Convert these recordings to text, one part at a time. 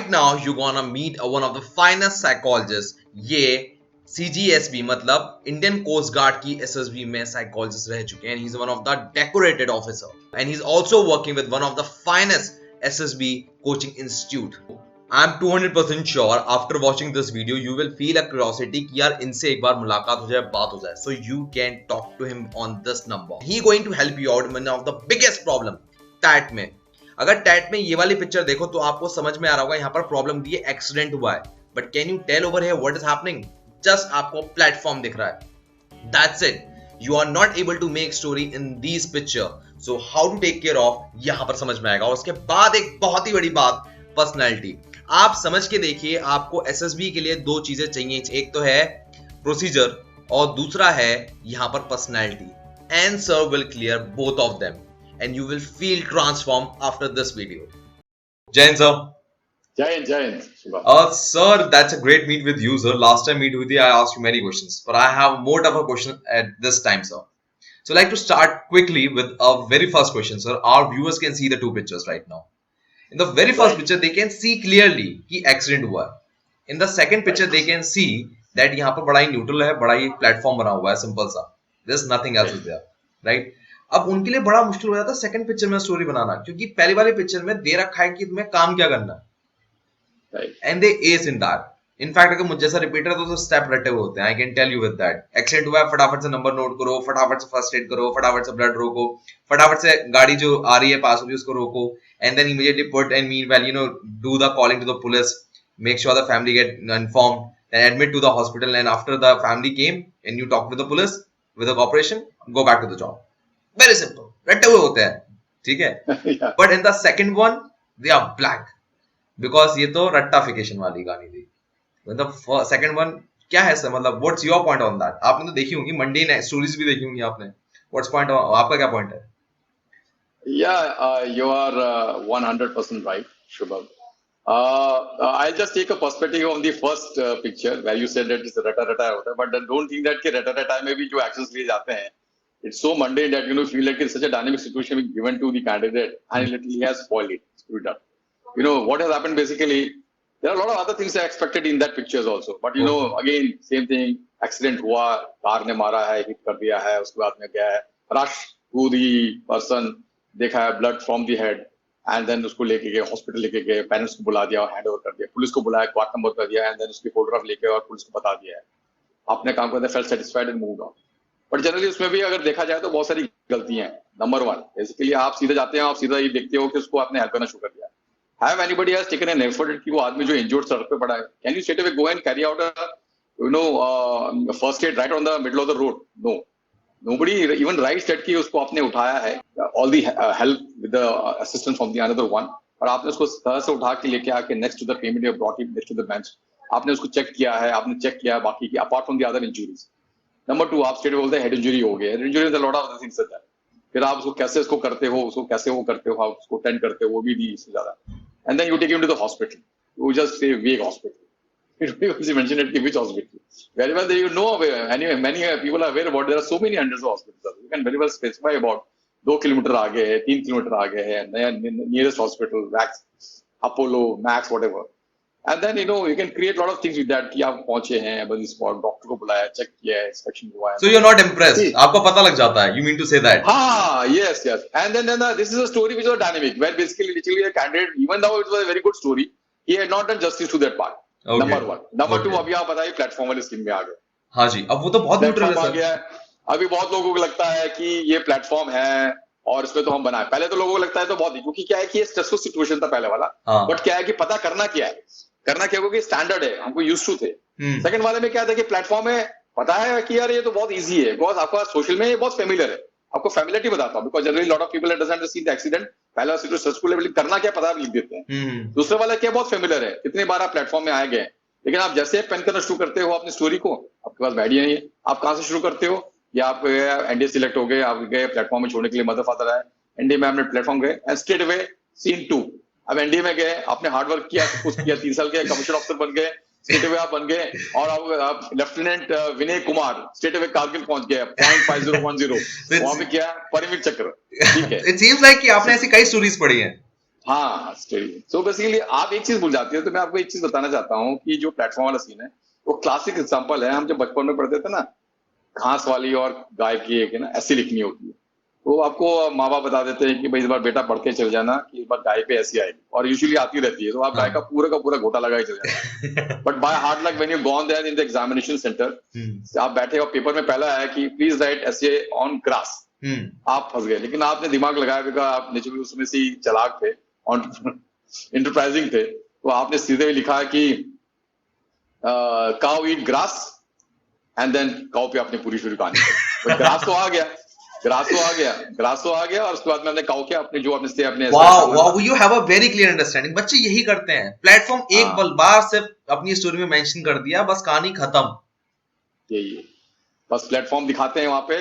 Right now you're gonna meet one of the finest psychologists. ये CGSB मतलब Indian coast guard की SSB में psychologist रह चुके हैं. He's one of the decorated officer and he's also working with one of the finest SSB coaching institute. I'm 200% sure after watching this video you will feel a curiosity कि यार इनसे एक बार मुलाकात हो जाए, बात हो जाए. So you can talk to him on this number. He going to help you out in one of the biggest problem TET में. अगर टैट में ये वाली पिक्चर देखो तो आपको समझ में आ रहा होगा यहाँ पर प्रॉब्लम दी है, एक्सीडेंट हुआ है. But can you tell over here what is happening? Just आपको प्लेटफॉर्म दिख रहा है. That's it. You are not able to make story in this picture. So how to take care of, यहां पर समझ में आएगा. और उसके बाद एक बहुत ही बड़ी बात, पर्सनैलिटी. आप समझ के देखिए, आपको एसएसबी के लिए दो चीजें चाहिए. एक तो है प्रोसीजर और दूसरा है यहाँ पर personality. And sir will clear both of them and you will feel transformed after this video. Jain sir. Jain. Sir, that's a great meet with you, sir. Last time meet with you, I asked you many questions, but I have more tougher question at this time, sir. So, I'd like to start quickly with a very first question, sir. Our viewers can see the two pictures right now. In the very first picture, they can see clearly कि accident हुआ है. In the second picture, they can see that यहाँ पर बड़ा ही neutral है, बड़ा ही platform बना हुआ है, simple सा. There's nothing else is there, right? अब उनके लिए बड़ा मुश्किल हो जाता है सेकंड पिक्चर में स्टोरी बनाना, क्योंकि पहले वाले पिक्चर में दे रखा है कि तुम्हें काम क्या करना है. And they S in that. In fact अगर मुझे जैसा रिपीटर तो स्टेप रटे हुए होते हैं. I can tell you with that. Accident हुआ है, फटाफट से नंबर नोट करो, फटाफट से फर्स्ट एड करो, फटाफट से ब्लड रोको, फटाफट से गाड़ी जो आ रही है पास हो रही है उसको रोको. And then immediately put and meanwhile do the calling to the police, make sure the family get informed, then admit to the hospital. And after the family came and you talk with the police with the corporation, go back to the job. Very simple. रटे हुए होते हैं, ठीक है. But in the second one they are black, because ये तो रट्टाफिकेशन वाली गानी थी. द सेकंड वन क्या है सर, मतलब what's your point on that? आपने तो देखी होंगी मंडे स्टोरीज भी देखी होंगी आपने. व्हाट्स पॉइंट, आपका क्या पॉइंट है? You are 100% right, Shubham. I'll just take a perspective on the first picture where you said that it's rata hota है, but don't think that कि rata में भी जो actions लिए जाते हैं, it's so mundane that feel like it's such a dynamic situation given to the candidate and he has spoiled it, screwed up. What has happened basically, there are a lot of other things that are expected in that pictures also, but again same thing. Accident हुआ, car ने मारा है, hit कर दिया है, उसके बाद में क्या है, rush to the person, देखा है blood from the head, and then उसको लेके गए हॉस्पिटल, लेके गए, पेरेंट्स को बुला दिया और हैंड ओवर कर दिया, पुलिस को बुलाया, क्वार्ट नंबर कर दिया, एंड देन उसकी फोटोग्राफ लेके और पुलिस को बता दिया है, आपने काम कर दिया, felt satisfied and moved on. But generally उसमें भी अगर देखा जाए तो बहुत सारी गलतियां हैं. नंबर वन, बेसिकली आप सीधे जाते हैं, आप सीधा ये देखते हो कि उसको आपने हेल्प करना शुरू कर दिया. Have anybody has taken an effort कि वो आदमी जो इंजर्ड सड़क पे पड़ा है, can you straight away go and carry out first aid right on the middle of the road? No, nobody even writes that कि उसको आपने उठाया है, all the help with the assistance from the another one, और आपने उसको तरह से उठा के लेके आके next to the pavement, you brought it next to the bench, आपने उसको चेक किया है, आपने चेक किया बाकी की apart from the other injuries. Number two, आप स्टेट बोलते हैं हेड इंजरी हो गई. Head injury is a lot of things that. फिर आप उसको कैसे उसको करते हो, उसको कैसे वो करते हो, आप उसको टेंड करते हो, वो भी इससे ज्यादा. And then you take him to the hospital, you just say vague hospital. It was mentioned at which hospital. Very well, you know, anyway, many people are aware about there are so many hundreds of hospitals. You can very well specify about 2 kilometre आगे है, 3 kilometre आगे है, nearest hospital, Max, Apollo, Max, whatever. And then you can create a lot of things with that कि आप पहुंचे हैं, बस spot doctor को बुलाया, चेक किया है, इंस्पेक्शन हुआ है. So you're not impressed? आपको पता लग जाता है? You mean to say that? हाँ, yes. And then this is a story which was dynamic, where basically literally a candidate, even though it was a very good story, he had not done justice to that part. Okay. Number one. Number two, अभी आप बताइए platform वाले scheme में आ गए. हाँ जी, अब वो तो बहुत न्यूट्रल आ गया है. अभी बहुत लोगों को लगता है कि ये प्लेटफॉर्म है और इसमें तो हम बनाए. पहले तो लोगों को लगता है तो बहुत ही, क्योंकि क्या है कि ये स्ट्रेसफुल सिचुएशन था पहले वाला. बट क्या है कि पता करना क्या है, करना क्या, क्योंकि स्टैंडर्ड है, हमको यूज्ड टू थे. सेकंड वाले में क्या था कि प्लेटफॉर्म में पता है कि यार ये तो बहुत इजी है, बिकॉज आपका सोशल में ये बहुत फेमिलियर है. आपको फैमिलिटी बताता हूँ, because generally lot of people doesn't see the accident. पहला स्ट्रेसफुल लेवल करना क्या पता लिख देते हैं. दूसरे वाला क्या बहुत फेमिलियर है, कितने बार आप प्लेटफॉर्म में आए गए, लेकिन आप जैसे पेन करना शुरू करते हो अपनी स्टोरी को, आपके पास आइडिया नहीं है आप कहां से शुरू करते हो. या आप एनडीए सिलेक्ट हो गए, आप गए प्लेटफॉर्म में छोड़ने के लिए, मदर फादर आए, एनडीए में आपने प्लेटफॉर्म गए एंड स्ट्रेट अवे सीन 2. अब एनडीए में गए, आपने हार्डवर्क किया, कुछ किया, 3 साल के कमीशन ऑफिसर बन गए, स्ट्रेट अवे आप बन गए, और आप lieutenant Vinay Kumar straight away Kargil पहुंच गए, 0.5010. वहां पे क्या, परमवीर चक्र. ठीक है. इट सीम्स लाइक कि आपने ऐसी कई स्टोरीज पढ़ी हैं. हाँ स्टडी। सो बेसिकली आप एक चीज भूल जाती है, तो मैं आपको एक चीज बताना चाहता हूँ कि जो प्लेटफॉर्म वाला सीन है वो क्लासिक एग्जांपल है। हम जब बचपन में पढ़ते थे ना, घास वाली और गाय की एक है ना ऐसी लिखनी होती है, तो आपको माँ बाप बता देते हैं कि भाई इस बार बेटा पढ़ के चल जाना कि इस बार गाय पे ऐसी आएगी, और यूजुअली आती रहती है, तो आप गाय हाँ। का पूरा घोटा लगा के चल जाना। But by hard luck when you gone there in the examination centre, आप बैठे और पेपर में पहला आया कि please write essay on grass, आप फंस गए। लेकिन आपने दिमाग लगाया बिकॉज आप नेचुरली उसमें से ही चालाक थे, इंटरप्राइजिंग थे, तो आपने सीधे लिखा कि cow eat grass, and then cow पे आपने पूरी शुरू कहानी कर। तो ग्रास तो आ गया, ग्रास तो आ गया, और उसके बाद में हमने काउ किया अपने जो अपने से अपने वाह करना वाह, था। You have a very clear understanding. बच्चे यही करते हैं, प्लेटफॉर्म एक हाँ बार सिर्फ अपनी स्टोरी में मेंशन कर दिया, बस कहानी खत्म। यही है, बस प्लेटफॉर्म दिखाते हैं वहां पे,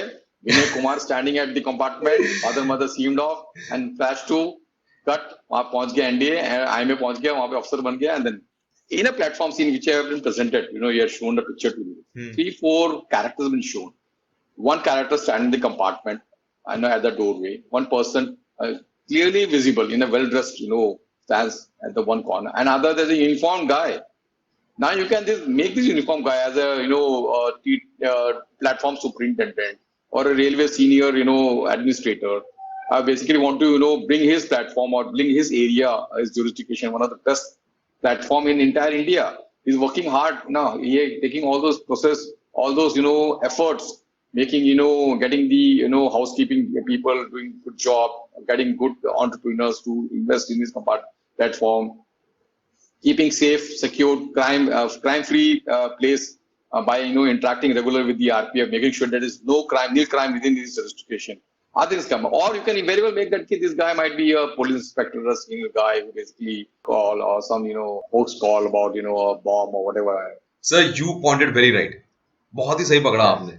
Vinay Kumar standing at the compartment, father mother seemed off and flash to cut, वहां पहुंच गया एनडीए, आई में पहुंच गया, वहां पे अफसर बन गया, and then in a platform scene which I have been presented, you have shown the picture to me. Three, four characters have been shown. One character standing in the compartment, I know, at the doorway. One person clearly visible in a well-dressed, stands at the one corner. And other, there's a uniformed guy. Now you can make this uniform guy as a, platform superintendent or a railway senior, administrator. I basically want to, bring his platform or bring his area, his jurisdiction, one of the best platform in entire India. He's working hard now. He taking all those process, all those, efforts, making, getting the, housekeeping people doing good job, getting good entrepreneurs to invest in this platform, keeping safe, secure, crime-free place by interacting regularly with the RPF, making sure there is no crime, nil crime within this jurisdiction. Other things come, or you can very well make that kid, this guy might be a police inspector, a single guy who basically call or some hoax call about a bomb or whatever. Sir you pointed very right, बहुत ही सही पकड़ा Yeah. आपने।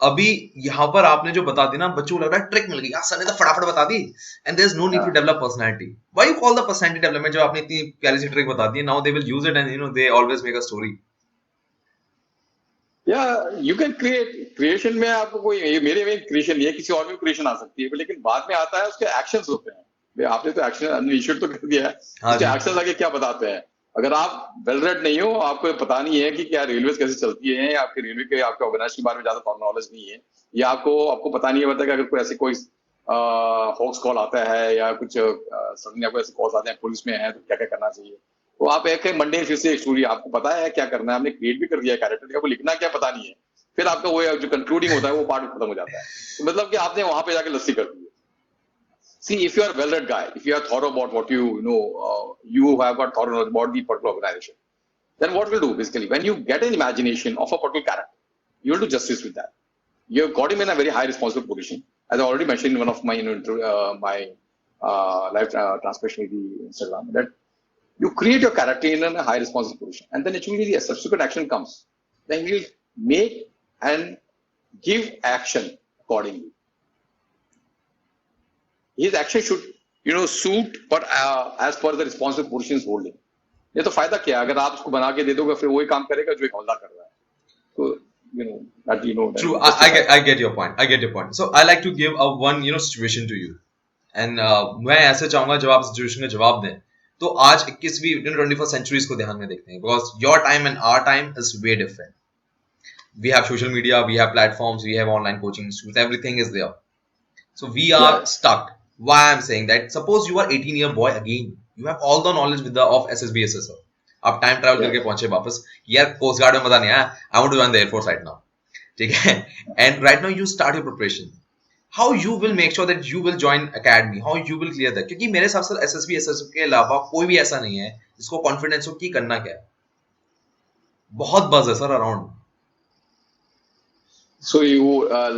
अभी यहाँ पर आपने जो बता दी ना, बच्चों को लग रहा है ट्रिक मिल गई यार, सर ने तो फटाफट बता दी, and there is no need to Yeah. Develop personality. Why you call the personality development? जब आपने इतनी प्यारी सी ट्रिक बता दी, now they will use it and they always make a story. या यू कैन क्रिएट, क्रिएशन में आपको कोई, मेरे में क्रिएशन नहीं है, किसी और में क्रिएशन आ सकती है, लेकिन बाद में आता है उसके एक्शंस होते हैं। आपने तो एक्शन इनिशिएट तो कर दिया है, हाँ उसके जी। एक्शंस आगे क्या बताते हैं। अगर आप वेल रेड नहीं हो, आपको पता नहीं है कि क्या रेलवे कैसे चलती है, आपके रेलवे के आपके ऑर्गेनाइजेशन के बारे में ज्यादा नॉलेज नहीं है, या आपको पता नहीं है, कि अगर कोई ऐसे कोई हॉक्स कॉल आता है या कुछ सडनली आपको ऐसे कॉल्स आते हैं पुलिस में है तो क्या क्या करना चाहिए, तो आप एक मंडे फिर से एक स्टोरी, आपको पता है क्या करना है, आपने क्रिएट भी कर दिया कैरेक्टर, आपको लिखना क्या पता नहीं है, फिर आपका वो जो कंक्लूडिंग होता है वो पार्ट खत्म हो जाता है। तो मतलब कि आपने वहां पे जाके लस्सी कर दी है। See, if you are a well-read guy, if you are thorough about what you know, you have got thorough knowledge about the particular organization, then what will do basically, when you get an imagination of a particular character, you will do justice with that. You have got him in a very high responsible position, as I already mentioned in one of my my live transmission with the Instagram, that you create your character in a high responsible position, and then actually the subsequent action comes. Then you will make and give action accordingly. His action should suit but as per the responsible position is holding. ये तो फायदा क्या है अगर आप उसको बना के दे दोगे, फिर वही काम करेगा जो एक हवलदार कर रहा है। तो True, I get your point. I get your point. So I like to give a one situation to you, and मैं ऐसे चाहूंगा जब आप सिचुएशन का जवाब दें, तो आज 21वीं 21st सेंचुरीज को ध्यान में देखते हैं, because your time and our time is way different. We have social media, we have platforms, we have online coaching institutes, everything is there. So we are Yeah. stuck. Why I'm saying that? Suppose you are 18-year boy again. You have all the knowledge with the of SSB SSR. आप time travel Yeah. करके पहुंचे वापस, यार coast guard में मजा नहीं आया, I want to join the air force right now, ठीक है, and right now you start your preparation, how you will make sure that you will join academy, how you will clear that? क्योंकि मेरे हिसाब से एसएसबी एसएसएफ के अलावा कोई भी ऐसा नहीं है जिसको कॉन्फिडेंस हो कि करना क्या है। बहुत बज है sir around. So you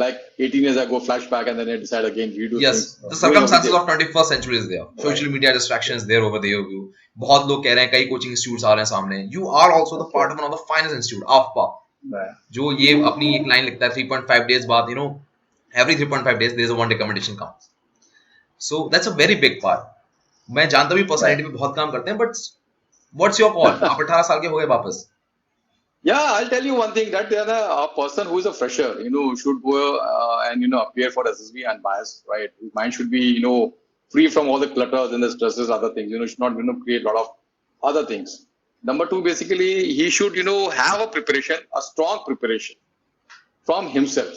like 18 years ago flashback and then you decide again redo Yes, things. the circumstances of 21st century is there. Social Right. media distractions there over there. बहुत लोग कह रहे हैं, कई कोचिंग इंस्टीट्यूट्स आ रहे हैं सामने। You are also the part of one of the finest institute, AFPA, Yeah. जो ये अपनी एक लाइन लिखता है 3.5 days बाद, every 3.5 days there is a one recommendation comes. So that's a very big part. मैं जानता भी पर्सनैलिटी पे बहुत काम करते हैं, but what's your call? आप 18 साल के हो गए वापस। Yeah, I'll tell you one thing, that a person who is a fresher, should go and appear for SSB and bias, right? His mind should be, free from all the clutters and the stresses, other things. Should not create a lot of other things. Number two, basically, he should have a preparation, a strong preparation from himself.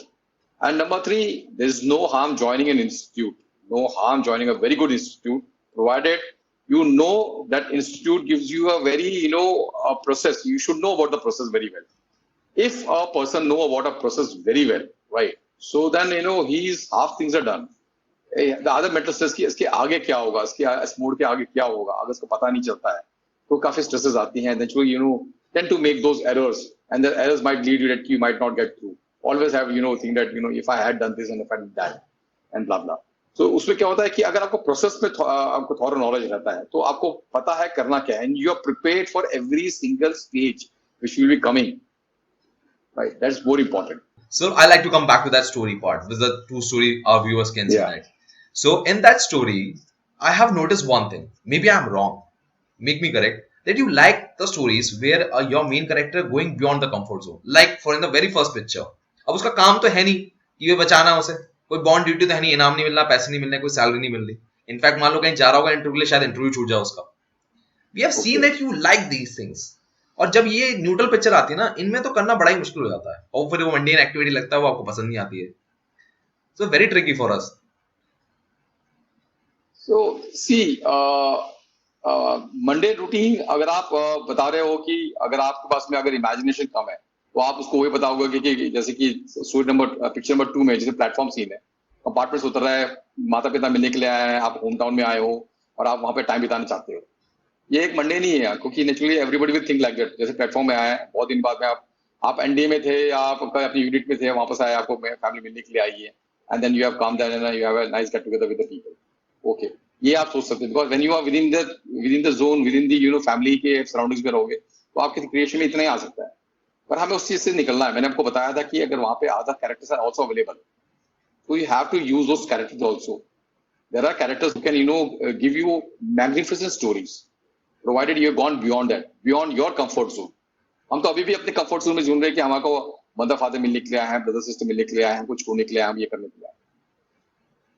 And number three, there is no harm joining an institute, no harm joining a very good institute, provided you know that institute gives you a very a process. You should know about the process very well. If a person know about a process very well, right? So then he's half things are done. The other mental stress की इसके आगे क्या होगा, इसके इस mode के आगे क्या होगा, अगर इसको पता नहीं चलता है तो काफी स्ट्रेसेस आती हैं. Then you tend to make those errors, and the errors might lead you that you might not get through. Always have think that if I had done this and if I did that and blah blah. So उसमें क्या होता है कि अगर आपको process में आपको थोड़ा नॉलेज रहता है तो आपको पता है करना क्या है, and you are prepared for every single stage which will be coming. Right, that's more important. So I like to come back to that story part, with the true story our viewers can see. Yeah. Right? So in that story, I have noticed one thing. Maybe I'm wrong. Make me correct. That you like the stories where your main character going beyond the comfort zone. Like for in the very first picture. अब उसका काम तो है नहीं कि ये बचाना उसे, कोई बॉन्ड ड्यूटी तो है नहीं, इनाम नहीं मिलना, पैसे नहीं मिलने, कोई सैलरी नहीं मिल रही. इनफैक्ट मान लो कहीं जा रहा होगा इंटरव्यू के लिए, शायद इंटरव्यू छूट जाए उसका. We have seen that you like these things. और जब ये न्यूट्रल पिक्चर आती है ना, इनमें तो करना बड़ा ही मुश्किल हो जाता है, और फिर वो मंडेन एक्टिविटी लगता है, वो आपको पसंद नहीं आती है. So very tricky for us. So see, Monday routine अगर आप बता रहे हो कि अगर आपके पास में अगर इमेजिनेशन कम है तो आप उसको वही बताओगे कि जैसे कि पिक्चर नंबर 2 में जैसे प्लेटफॉर्म सीन है, अपार्टमेंट उतर रहा है, माता पिता मिलने के लिए आए हैं, आप होम टाउन में आए हो और आप वहां पे टाइम बिताना चाहते हो. ये एक मंडे नहीं है, क्योंकि naturally everybody will think like that. जैसे प्लेटफॉर्म में आए हैं, बहुत दिन बाद में आप एनडीए में थे या आप अपनी यूनिट में थे, वापस आए, आपको फैमिली मिलने के लिए आई है, and then you have come then and you have a nice get together with the people. Okay, ये आप सोच सकते हैं, because when you are within the zone, within the family के सराउंडिंग्स में रहोगे तो आपके क्रिएशन में इतना ही आ सकता है. पर हमें उस चीज से निकलना है. मैंने आपको बताया था कि अगर वहां पे other characters are also available, so you have to use those characters also. There are characters who can give you magnificent stories, provided you have gone beyond that, beyond your comfort zone. हम तो अभी भी अपने comfort zone में झूम रहे हैं कि हमारे मदर फादर मिलने के लिए आए हैं, ब्रदर सिस्टर मिलने के लिए आए हैं, कुछ छोड़ने के लिए आए हैं, हम ये करने के लिए आए हैं.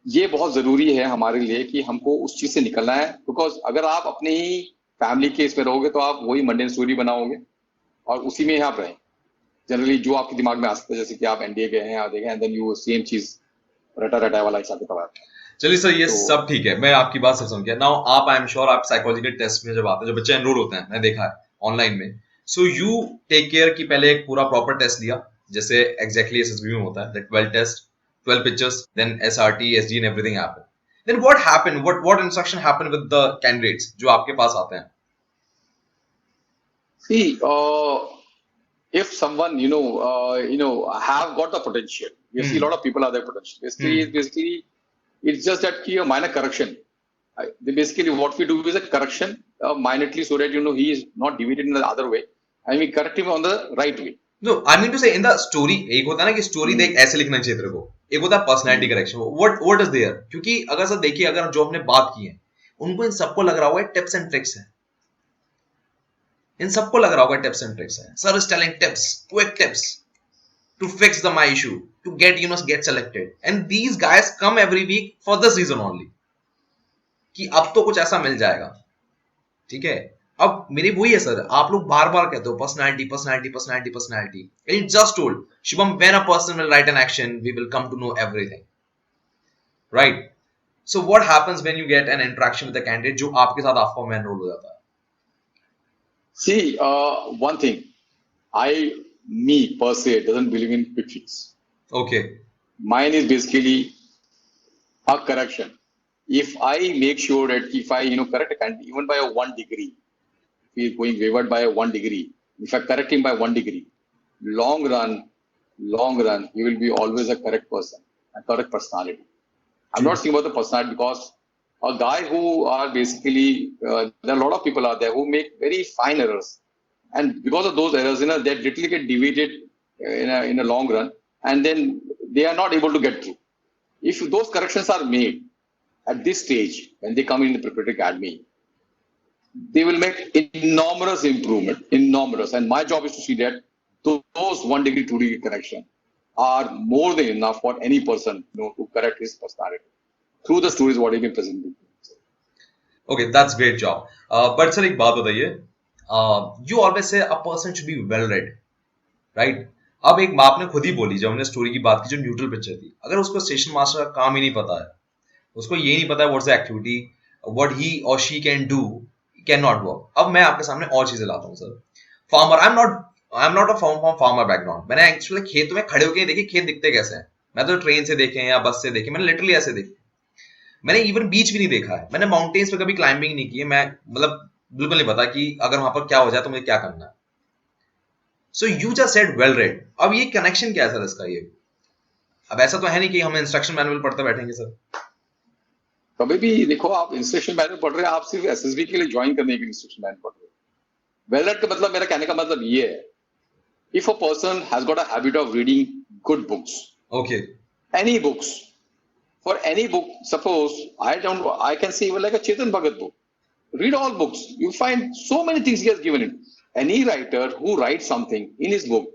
ये बहुत जरूरी है हमारे लिए कि हमको उस चीज से निकलना है, बिकॉज अगर आप अपने ही फैमिली के इसमें रहोगे तो आप वही मंडेन स्टोरी बनाओगे और उसी में आप रहें. जनरली जो आपके दिमाग में आ सकता है, जैसे कि आप एनडीए गए हैं और देखें, एंड देन यू सेम चीज रटा वाला हिसाब किताब. चलिए सर, ये सब ठीक है, मैं आपकी बात सब समझ गया. नाउ आप, आई एम श्योर, आप साइकोलॉजिकल टेस्ट में जब आते हैं, जब बच्चे एनरोल होते हैं, मैंने देखा है ऑनलाइन में, सो यू टेक केयर कि पहले एक पूरा प्रॉपर टेस्ट लिया, जैसे एग्जैक्टली एसएसबी में होता है, that 12 test, 12 pictures, then SRT, SD and everything happened. Then what happened, what instruction happened with the candidates जो आपके पास आते हैं? See, if someone have got the potential, you see a lot of people have their potential. Basically, it's just that a minor correction. Basically, what we do is a correction minorly, so that he is not deviated in the other way, and we correct him on the right way. No, I mean to say in the story, एक होता है ना कि story देख ऐसे लिखना चाहिए तेरे को, एक होता है personality correction. What is there? क्योंकि अगर सर देखिए, अगर जो हमने बात की है, उनको इन सबको लग रहा हुआ है टिप्स एंड ट्रिक्स है. इन सबको लग रहा होगा टिप्स एंड ट्रिक्स है. Sir is telling tips, quick tips to fix the my issue, to get selected, and these guys come every week for this reason only, कि अब तो कुछ ऐसा मिल जाएगा. ठीक है, अब मेरी वही है सर, आप लोग बार बार कहते हो personality personality personality personality. And just told Shubham, when a person will write an action we will come to know everything, right? So what happens when you get an interaction with the candidate जो आपके साथ आपका में enrol हो जाता है? See, one thing, me per se doesn't believe in quick fix. Okay. Mine is basically a correction. If I make sure that if I correct a candidate even by a 1 degree, if he is going wayward by a 1 degree, if I correct him by 1 degree, long run, he will be always a correct person, a correct personality. I'm not saying about the personality, because a guy who are basically there are a lot of people out there who make very fine errors, and because of those errors, they literally get deviated in a long run, and then they are not able to get through. If those corrections are made at this stage when they come in the preparatory academy, they will make enormous improvement, enormous. And my job is to see that those 1 degree, 2 degree correction are more than enough for any person to correct his personality. through the stories what he been presenting. Okay, that's great job. But sir, एक बात बताइए. You always say a person should be well read, right? अब एक आपने खुद ही बोली, जब हमने स्टोरी की बात की, जो न्यूट्रल पिक्चर थी, अगर उसको स्टेशन मास्टर का काम ही नहीं पता है, उसको ये नहीं पता है what's the activity, what he और she can do, can not work. अब मैं आपके सामने और चीजें लाता हूँ sir. Farmer, I am not a from farmer background. मैंने एक्चुअली खेत में खड़े होकर देखे खेत दिखते कैसे हैं. मैं तो ट्रेन से देखे या बस से देखे, मैंने लिटरली ऐसे देखे. मैंने इवन बीच भी नहीं देखा है, मैंने माउंटेन्स पे कभी क्लाइंबिंग नहीं की है. मैं मतलब बिल्कुल नहीं पता कि अगर वहां पर क्या हो जाए तो मुझे क्या करना है. So you just said well read. अब ये कनेक्शन क्या है सर इसका? ये अब ऐसा तो है नहीं कि हम इंस्ट्रक्शन मैनुअल पढ़ते बैठेंगे सर. कभी भी देखो, आप इंस्ट्रक्शन मैनुअल पढ़ रहे हैं, आप सिर्फ एसएसबी के लिए ज्वाइन करने के लिए इंस्ट्रक्शन मैनुअल पढ़ रहे हैं. वेल रेड का मतलब, मेरा कहने का मतलब ये है, if a person has got a habit of reading good books, okay, any books, for any book, suppose I can say even like a Chetan Bhagat book, read all books, you find so many things he has given it. Any writer who writes something in his book,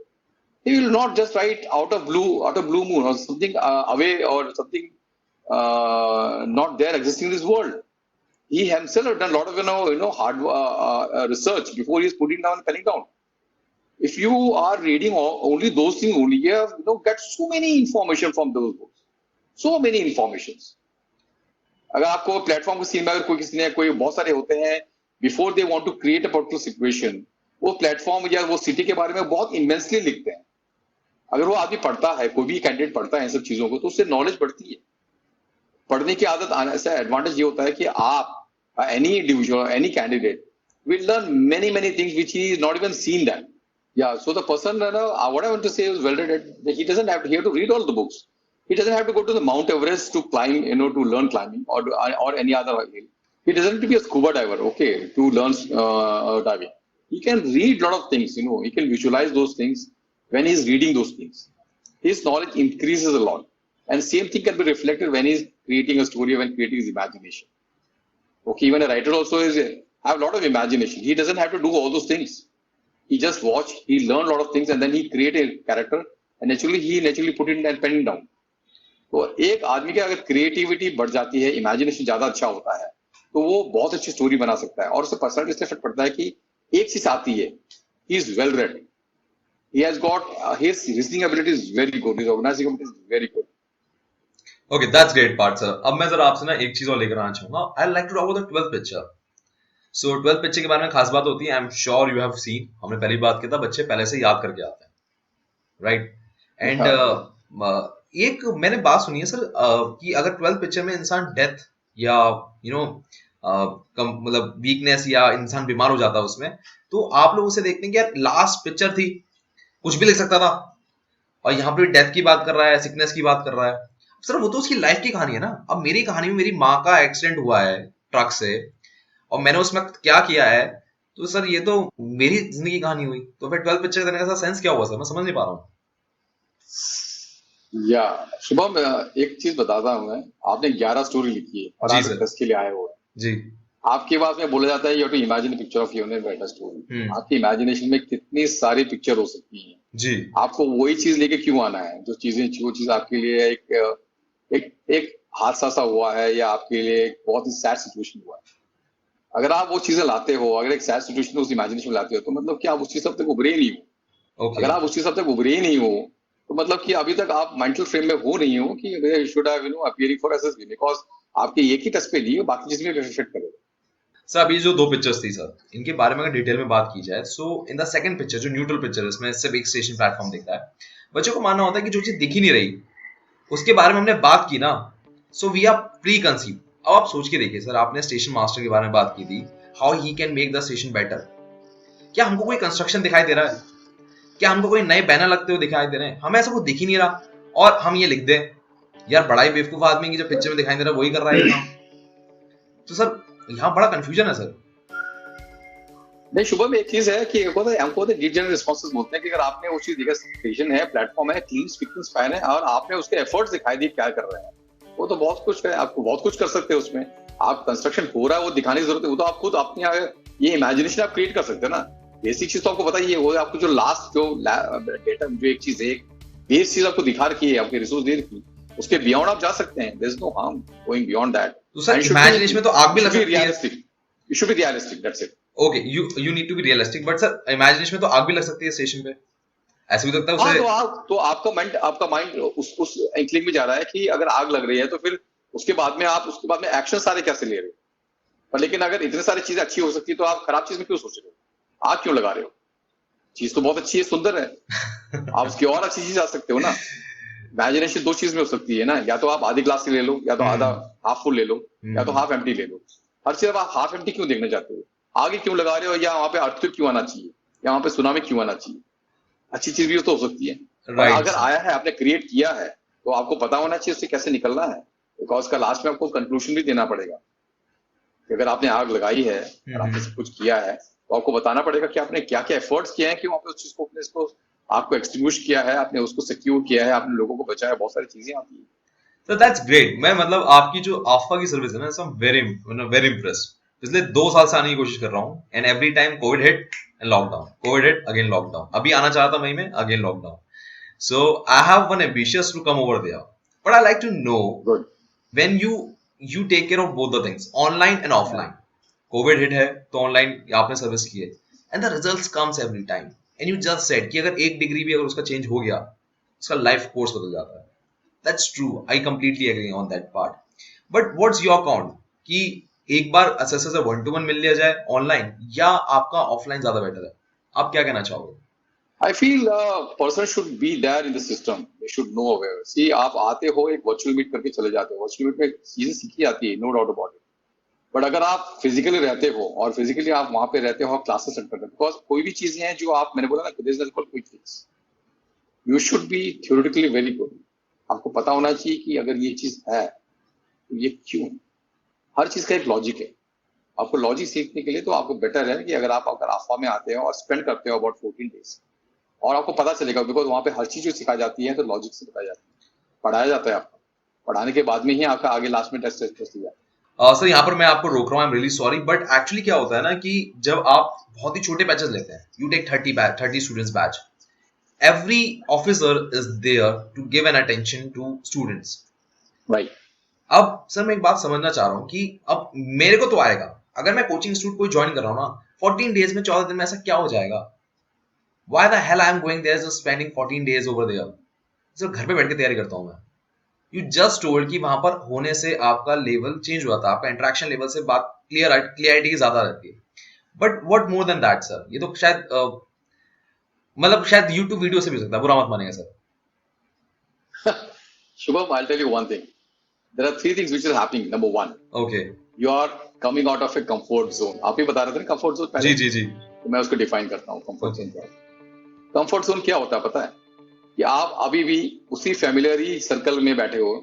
he will not just write out of blue moon or something away or something not there existing in this world. He himself has done a lot of hard research before he is putting down and penning down. If you are reading only those things only, you have get so many information from those books, so many informations. अगर आपको platform के scene में अगर कोई किसी ने कोई बहुत सारे होते हैं, before they want to create a particular situation, वो प्लेटफॉर्म या वो सिटी के बारे में बहुत इमेंसली लिखते हैं. अगर वो आदमी पढ़ता है, कोई भी कैंडिडेट पढ़ता है इन सब चीजों को, तो उससे नॉलेज बढ़ती है. पढ़ने की आदत आने से एडवांटेज ये होता है कि आप any individual, any candidate will learn many things which he is not even seen that. Yeah, so the person, what I want to say is well read. He doesn't have to, he have to read all the books. He doesn't have to go to the Mount Everest to climb, to learn climbing or any other hill. He doesn't have to be a scuba diver, okay, to learn diving. He can read a lot of things, he can visualize those things. When he's reading those things, his knowledge increases a lot. And same thing can be reflected when he's creating a story, when creating his imagination. Okay, even a writer also have a lot of imagination. He doesn't have to do all those things. He just watch, he learn a lot of things and then he create a character and naturally put it and pen it down. तो एक आदमी के अगर creativity बढ़ जाती है, imagination ज्यादा अच्छा होता है, तो वो बहुत अच्छी स्टोरी बना सकता है. और उससे पर्सनैलिटी से इफेक्ट पड़ता है कि एक चीज आती है, he is well read, he has got his listening ability is very good, his organizing ability is very good. Okay, that's great part sir. अब मैं जरा आपसे ना एक चीज और लेकर आना चाहूंगा. I like to talk about the 12th picture. So 12th picture के बारे में खास बात होती है, I am sure you have seen, हमने पहली बात किया था, बच्चे पहले से याद करके आते हैं, राइट? एंड एक मैंने बात सुनी है सर कि अगर 12th पिक्चर में इंसान डेथ या मतलब वीकनेस या इंसान बीमार हो जाता है उसमें, तो आप लोग उसे देखते हैं कि यार लास्ट पिक्चर थी, कुछ भी लिख सकता था, और यहाँ पे डेथ की बात कर रहा है, सिकनेस की बात कर रहा है. सर वो तो उसकी लाइफ की कहानी है ना. अब मेरी कहानी में मेरी माँ का एक्सीडेंट हुआ है ट्रक से, और मैंने उसमें क्या किया है, तो सर ये तो मेरी जिंदगी की कहानी हुई. तो फिर 12th पिक्चर देने का सेंस क्या हुआ सर? मैं समझ नहीं पा रहा हूँ. या शुभम, एक चीज बताता हूँ मैं. आपने 11 स्टोरी लिखी है और आप 10 के लिए आए हो जी. आपके पास में बोला जाता है you to imagine picture of your better story. आपकी इमेजिनेशन में कितनी सारी पिक्चर हो सकती हैं जी. आपको वही चीज लेके क्यों आना है? जो चीज आपके लिए एक हादसा सा हुआ है या आपके लिए एक बहुत ही सैड सिचुएशन हुआ है, अगर आप वो चीजें लाते हो, अगर एक सैड सिचुएशन उस इमेजिनेशन में लाते हो, तो मतलब कि आप उस चीज से अब तक उभरे ही नहीं हो. अगर आप उस चीज से अब तक उभरे ही नहीं हो, तो मतलब कि अभी तक आप मेंटल फ्रेम में हो नहीं हो कि you should have appearing for SSB, because आपके एक ही टच पे नहीं हो, बाकी चीज में इफेक्ट करेगा. सर अभी जो 2 पिक्चर्स थी सर, इनके बारे में अगर डिटेल में बात की जाए, सो इन द सेकंड पिक्चर जो न्यूट्रल पिक्चर, इसमें सिर्फ एक स्टेशन प्लेटफॉर्म दिख रहा है. बच्चों को मानना होता है कि जो चीज दिख ही नहीं रही उसके बारे में हमने बात की ना, so we are preconceive. अब आप सोच के देखिए सर, आपने स्टेशन मास्टर के बारे में बात की थी, how he can make the station better. क्या हमको कोई कंस्ट्रक्शन दिखाई दे रहा है? क्या हमको कोई नए बैनर लगते हुए दिखाई दे रहे हैं? हमें ऐसा कुछ दिख ही नहीं रहा, और हम ये लिख दें यार बड़ा ही बेवकूफ आदमी की जो पिक्चर में दिखाई दे रहा है वही कर रहा है काम. तो सर यहाँ बड़ा कंफ्यूजन है सर. नहीं शुभम, एक चीज है कि हमको डिजिटल रिस्पॉन्सेस बोलते हैं कि अगर आपने वो चीज देखा, स्टेशन है, प्लेटफॉर्म है, क्लीन स्पीकिंग स्पैन है, और आपने उसके एफर्ट्स दिखाई दिए क्या कर रहे हैं, वो तो बहुत कुछ है. आपको बहुत कुछ कर सकते हैं उसमें. आप कंस्ट्रक्शन हो रहा है वो दिखाने की जरूरत है, वो तो आप खुद अपनी ये इमेजिनेशन आप क्रिएट कर सकते हैं ना. बेसिक चीज तो आपको पता ही है, वो आपको जो लास्ट जो डेटा जो एक चीज है, बेस चीज आपको दिखा रखी है, आपके रिसोर्स दे रखी, उसके बियॉन्ड आप जा सकते हैं, there is no harm going beyond that. तो सर इमेजिनेशन में तो आग भी लग सकती है। Realistic, you should be realistic, that's it. Okay, you need to be realistic, but sir imagination में तो आग भी लग सकती है स्टेशन पे, ऐसे भी लगता है हाँ, उसे। तो आपका माइंड उस इंक्लिंग में जा रहा है कि अगर आग लग रही है तो फिर उसके बाद में एक्शन सारे कैसे ले रहे हो। पर लेकिन अगर इतने सारी चीजें अच्छी हो सकती है तो आप खराब चीज में क्यों सोच रहे हो, आग क्यों लगा रहे हो? चीज तो बहुत अच्छी है, सुंदर है, आप उसकी और अच्छी चीज आ सकते हो ना। इमेजिनेशन दो चीज में हो सकती है ना, या तो आप आधी ग्लास ले लो, या तो आधा हाफ फुल ले लो, या तो हाफ एम्प्टी ले लो। हर चीज आप हाफ एम्प्टी क्यों देखना चाहते हो? आगे क्यों लगा रहे हो, या वहां पे अर्थक्वेक क्यों आना चाहिए, या वहां पे सुनामी क्यों आना चाहिए? अच्छी चीज भी तो हो सकती है। और राइट अगर आया है, आपने क्रिएट किया है, तो आपको पता होना चाहिए उससे कैसे निकलना है, बिकॉज का लास्ट में आपको कंक्लूजन भी देना पड़ेगा कि अगर आपने आग लगाई है और आपने सब कुछ किया है, तो आपको बताना पड़ेगा कि आपने क्या क्या एफर्ट्स किए हैं कि वहां पे उस चीज को अपने इसको आपको एक्सटिंग्विश किया है, आपने उसको सिक्योर किया है, आपने लोगों को बचाया, बहुत सारी चीजें आती है। Sir that's great. मैं मतलब आपकी जो आफ्का की सर्विस है ना, सम वेरी वेरी इम्प्रेस्ड। पिछले 2 साल से आने की कोशिश कर रहा हूँ, and every time COVID hit and lockdown, COVID hit again lockdown. अभी आना चाहा था मई में, again lockdown. So I have one ambitious to come over there, but I like to know good. When you take care of both the things, online and offline. Covid hit है तो online आपने service की है, and the results comes every time. And you just said कि अगर 1 degree भी अगर उसका चेंज हो गया, उसका लाइफ कोर्स बदल जाता है। That's true, I completely agree on that part. But what's your count कि एक बार असेसर से 1-to-1 मिल लिया जाए ऑनलाइन, या आपका ऑफलाइन ज्यादा बेटर है? आप क्या कहना चाहोगे? I feel a person should be there in the system. They should know aware. See, आप आते हो एक वर्चुअल मीट करके चले जाते हो, वर्चुअल मीट में चीजें सीखी जाती है, no doubt about it. But अगर आप फिजिकली रहते हो और फिजिकली आप वहां पे रहते हो, आप क्लासेस अटेंड करते हो, बिकॉज कोई भी चीजें हैं जो आप, मैंने बोला ना, there is not quick fix. You should be theoretically very good. आपको पता होना चाहिए कि अगर ये चीज है तो ये क्यों है। हर चीज का एक लॉजिक है। आपको लॉजिक सीखने के लिए तो आपको बेटर है कि अगर आफा में आते हो और स्पेंड करते हो अबाउट 14 डेज, और आपको पता चलेगा, बिकॉज वहां पे हर चीज जो सिखाई जाती है तो लॉजिक से बताई जाती है, पढ़ाया जाता है आपको। पढ़ाने के बाद में ही आपका आगे लास्ट में टेस्ट दिया। सर यहाँ पर मैं आपको रोक रहा हूँ, I am really sorry, but actually क्या होता है ना कि जब आप बहुत ही छोटे बैचेस लेते हैं, you take 30 students batch, every officer is there to give an attention to students. Right. अब सर मैं एक बात समझना चाह रहा हूँ कि अब मेरे को तो आएगा, अगर मैं कोचिंग इंस्टीट्यूट कोई ज्वाइन कर रहा हूँ ना, 14 डेज में, 14 दिन में ऐसा क्या हो जाएगा? Why the hell I am going there just spending 14 days over there? सिर्फ घर पे बैठ के तैयारी करता हूँ मैं। यू जस्ट टोल्ड कि वहां पर होने से आपका लेवल चेंज हुआ था, आपका इंटरेक्शन लेवल से बात क्लियरिटी की ज्यादा रहती है। But what more than that sir? ये तो शायद मतलब शायद यूट्यूब वीडियो से भी हो सकता है, बुरा मत मानेगा sir. Shubham, I'll tell you one thing. There are 3 things which is happening. Number 1, okay, you are coming out of a comfort zone. आप ही बता रहे थे ना comfort zone पहले? जी जी जी। तो मैं उसको डिफाइन करता हूँ comfort zone क्या है। comfort zone क्या होता है पता है? कि आप अभी भी उसी फैमिलियरी सर्कल में बैठे हो,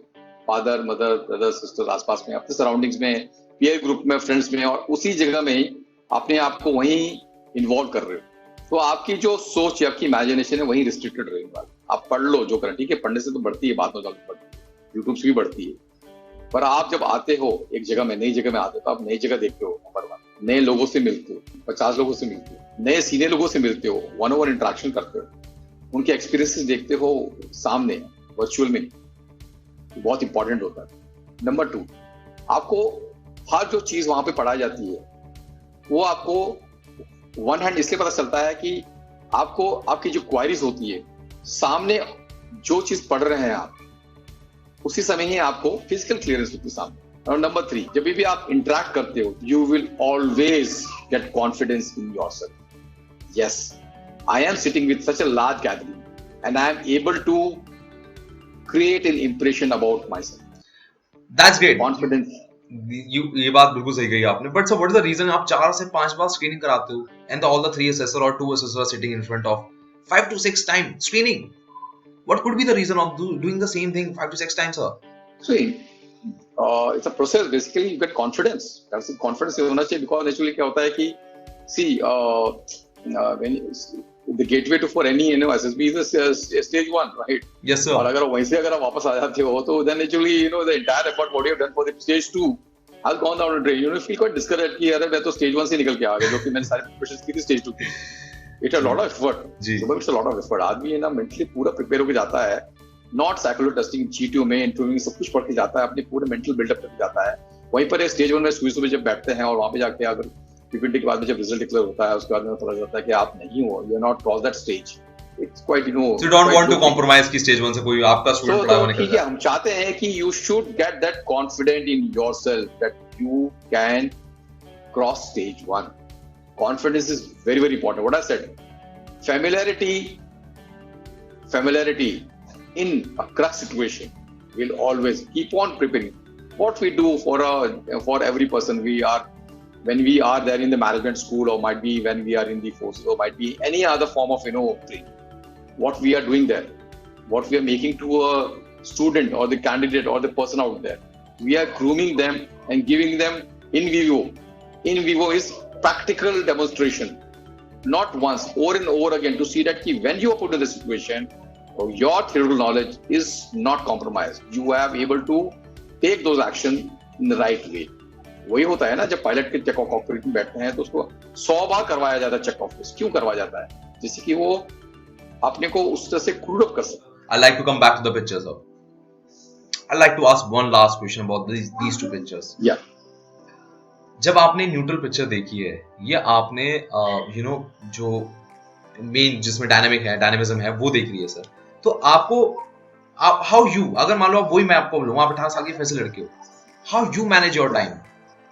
फादर मदर ब्रदर सिस्टर आसपास में, अपने सराउंडिंग्स में, पीयर ग्रुप में, फ्रेंड्स में, और उसी जगह में ही अपने आप को वहीं इन्वॉल्व कर रहे हो। तो आपकी जो सोच है, आपकी इमेजिनेशन है, वहीं रिस्ट्रिक्टेड रहेगी। आप पढ़ लो जो करें, ठीक है, पढ़ने से तो बढ़ती है, बात में बढ़ती है, यूट्यूब से भी बढ़ती है। पर आप जब आते हो एक जगह में, नई जगह में आते हो, तो आप नई जगह देखते हो, नंबर 1, नए लोगों से मिलते हो, 50 लोगों से मिलते हो, नए सीनियर लोगों से मिलते हो, 1-on-1 इंटरेक्शन करते हो, उनके एक्सपीरियंसेस देखते हो सामने वर्चुअल में, बहुत इंपॉर्टेंट होता है। नंबर 2, आपको हर जो चीज वहां पे पढ़ाई जाती है वो आपको वन हैंड इसलिए पता चलता है कि आपको आपकी जो क्वायरीज होती है, सामने जो चीज पढ़ रहे हैं आप, उसी समय ही आपको फिजिकल क्लियरेंस होती है सामने। और नंबर 3, जब भी आप इंटरेक्ट करते हो, you will always get confidence in yourself. Yes, I am sitting with such a large gathering and I am able to create an impression about myself. That's great. Confidence. ये बात बिल्कुल सही कही आपने। But sir, what is the reason आप 4 से 5 बार screening कराते हो and all the 3 assessor or 2 assessor are sitting in front of 5 to 6 time screening? What could be the reason of doing the same thing 5 to 6 times, sir? So, it's a process. Basically, you get confidence. That's the confidence होना चाहिए, because naturally क्या होता है कि see, when the gateway to for any SSB is stage 1, right? Yes sir. और अगर वहीं से अगर आप वापस आ जाते हो तो then actually the entire effort what you have done for the stage 2 has gone down the drain. You feel quite discouraged कि अरे मैं तो stage 1 से निकल के आ गया, जो कि मैंने सारी preparations की थी stage 2 की। It's a lot of effort. Ji. It's a lot of effort. आदमी है ना, mentally पूरा prepare होके जाता है नॉट साइकोलॉजी टेस्टिंग, जीटीओ में इंटरव्यू में सब कुछ पढ़ के जाता है, अपने पूरे मेंटल बिल्डअप करके जाता है। वहीं पर स्टेज 1 में सुबह जब बैठते हैं और वहां पे जाके अगर पीपीटी के बाद में जब रिजल्ट डिक्लेयर होता है उसके बाद में पता चलता है कि आप नहीं हो, you are not cross that stage, it's quite So you don't want to compromise कि स्टेज 1 से कोई आपका स्टूडेंट पढ़ा हुआ निकल ठीक है, हम चाहते हैं कि you should get that confident in yourself that you can cross stage 1. Confidence is very, very important. What I said, familiarity in a crux situation will always keep on preparing. What we do for every person, when we are there in the management school, or might be when we are in the forces, or might be any other form of training. What we are doing there, what we are making to a student or the candidate or the person out there, we are grooming them and giving them in vivo. In vivo is practical demonstration, not once, over and over again, to see that when you are put in the situation, your theoretical knowledge is not compromised. You are able to take those action in the right way. वही होता है ना, जब pilot के check of cockpit में बैठते हैं तो उसको 100 बार करवाया जाता है चेक ऑफ. क्यों करवाया जाता है? जिससे कि वो अपने को उस तरह से क्रूड अप कर सके. I like to come back to the pictures now. I like to ask one last question about these two pictures. Yeah. जब आपने न्यूट्रल पिक्चर देखी है, ये आपने जो मेन जिसमें डायनेमिज्म है वो देख रही है सर, तो आपको हाउ यू, अगर मान लो आप वही मैं आपको बोलूँ, आप 18 साल की फिर से लड़के हो, how you manage your time?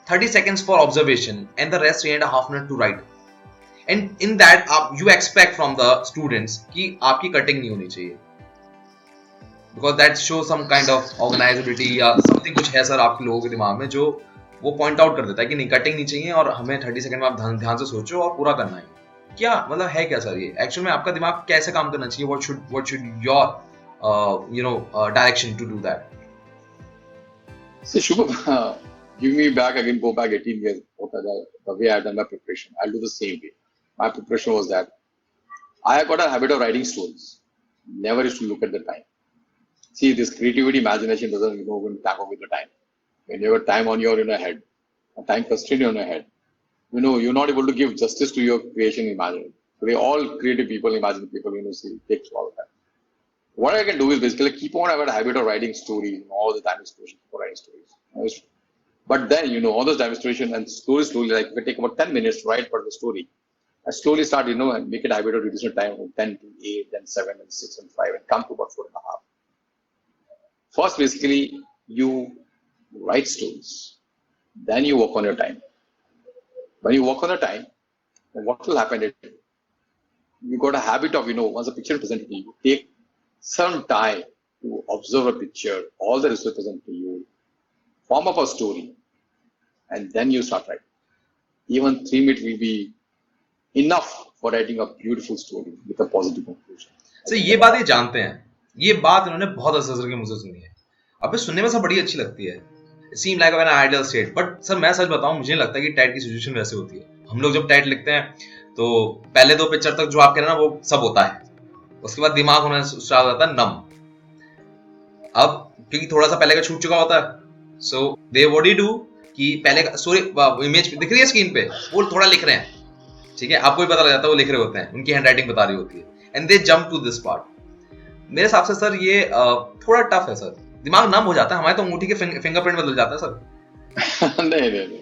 30 seconds for observation and the rest 3.5 minutes to write. And in that you expect from the students कि आपकी कटिंग नहीं होनी चाहिए, because that shows some kind of organizability या something कुछ है sir आपके लोगों के दिमाग में जो वो पॉइंट आउट कर देता है कि नहीं कटिंग नहीं चाहिए और हमें 30 सेकंड में आप ध्यान से सोचो और पूरा करना है. क्या मतलब है क्या सर ये एक्चुअल में आपका दिमाग कैसे काम करना चाहिए? what should your direction to do that? So Shubham, give me back again, go back 18 years, the way I've done my preparation. I'll do the same way. My preparation was that I got a habit of writing stories. Never used to look at the time. See, this creativity, imagination doesn't even tackle with the time. When you have time on your head, a time constraint on your head, you're not able to give justice to your creation. Imagine. Today, all creative people, imagine people, see, takes all of that. What I can do is basically keep on having a habit of writing stories all the time. For writing stories. But then, all those demonstration and slowly, like if it take about 10 minutes to write for the story, I slowly start, and make it a habit of reducing time from 10 to 8, then 7, and 6, and 5, and come to about 4.5. First, basically, you write stories. Then you work on your time. When you work on your time, then what will happen is you got a habit of, once a picture is presented to you, take some time to observe a picture, all the research presented to you, form up a story, and then you start writing. Even 3 minutes will be enough for writing a beautiful story with a positive conclusion. So ये बात ये जानते हैं, ये बात इन्होंने बहुत असर के मुझसे सुनी है. अबे सुनने में सब बड़ी अच्छी लगती है. Seem like an ideal state, but sir मैं सच बताऊं, मुझे नहीं लगता कि टैट की सिचुएशन वैसे होती है. हम लोग जब टैट लिखते हैं तो पहले 2 पिक्चर तक जो आप कह रहे हैं ना वो सब होता है, उसके बाद दिमाग होना स्टार्ट हो जाता है नम. अब क्योंकि थोड़ा सा पहले का छूट चुका होता है, सो दे व्हाट डू कि पहले का सॉरी इमेज दिख रही है स्क्रीन पे, वो थोड़ा लिख रहे हैं, ठीक है, आपको भी पता लग जाता है वो लिख रहे होते हैं, उनकी हैंडराइटिंग बता रही होती है, and they jump to this part. मेरे हिसाब से सर ये थोड़ा टफ है सर, दिमाग नम हो जाता है, हमारे तो अंगूठी के फिंगरप्रिंट बदल जाता है सर. नहीं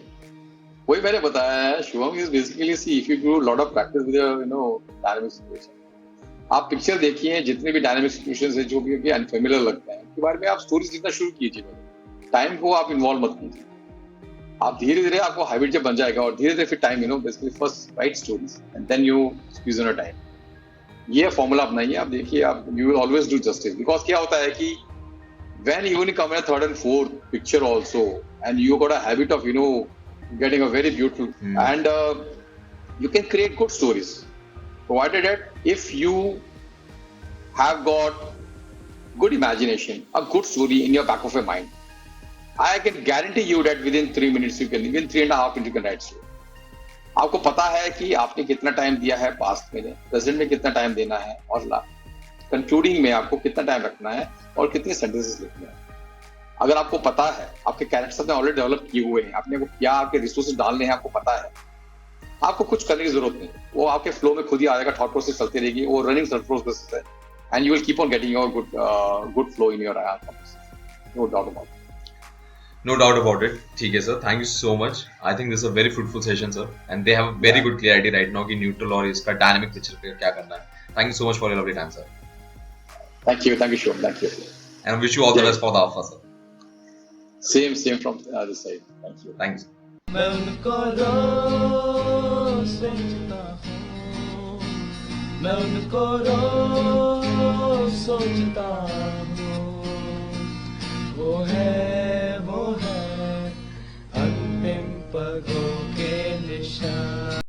वही मैंने बताया है Shubham, is basically see if you do lot of practice with dynamic situation. आप पिक्चर देखिए, जितने भी डायनामिक सिचुएशंस है जो भी अनफेमिलियर लगते हैं उसके बारे में आप स्टोरीज लिखना शुरू कीजिए. टाइम को आप इन्वॉल्व मत कीजिए, आप धीरे धीरे आपको हैबिट जब बन जाएगा और धीरे धीरे फिर time basically first write stories and then you squeeze on time. ये फॉर्मूला अपनाइए, आप देखिए, आप you will always do justice. Because क्या होता है कि when you only come in a third and fourth picture also, and you got a habit of getting a very beautiful and you can create good stories, provided that if you have got good imagination, a good story in your back of your mind. I can guarantee you that within 3 minutes you can, within 3.5 minutes you can write story. आपको पता है कि आपने कितना time दिया है past में, present में कितना टाइम देना है, और कंक्लूडिंग में आपको कितना टाइम रखना है और कितने सेंटेंसेस लिखने हैं. अगर आपको पता है, आपके कैरेक्टर्स आपने ऑलरेडी डेवलप किए हुए हैं, आपने क्या आपके रिसोर्सेज डालने हैं आपको पता है, आपको कुछ करने की जरूरत नहीं, वो आपके फ्लो में खुद ही आ जाएगा, थॉट प्रोसेस चलती रहेगी, वो रनिंग प्रोसेस है. and you will keep on getting your good flow in your IR comps. No doubt about it. No doubt about it. ठीक है sir. Thank you so much. I think this is a very fruitful session, sir. And they have a very good clarity right now कि neutral और इसका dynamic picture पे क्या करना है. Thank you so much for your lovely time, sir. Thank you, Shubham. Thank you. And I wish you all the best for the alpha, sir. Same from the other side. Thank you. Thanks. मैं उनको रोज सोचता हूँ, मैं उनको रोज सोचता हूँ, वो है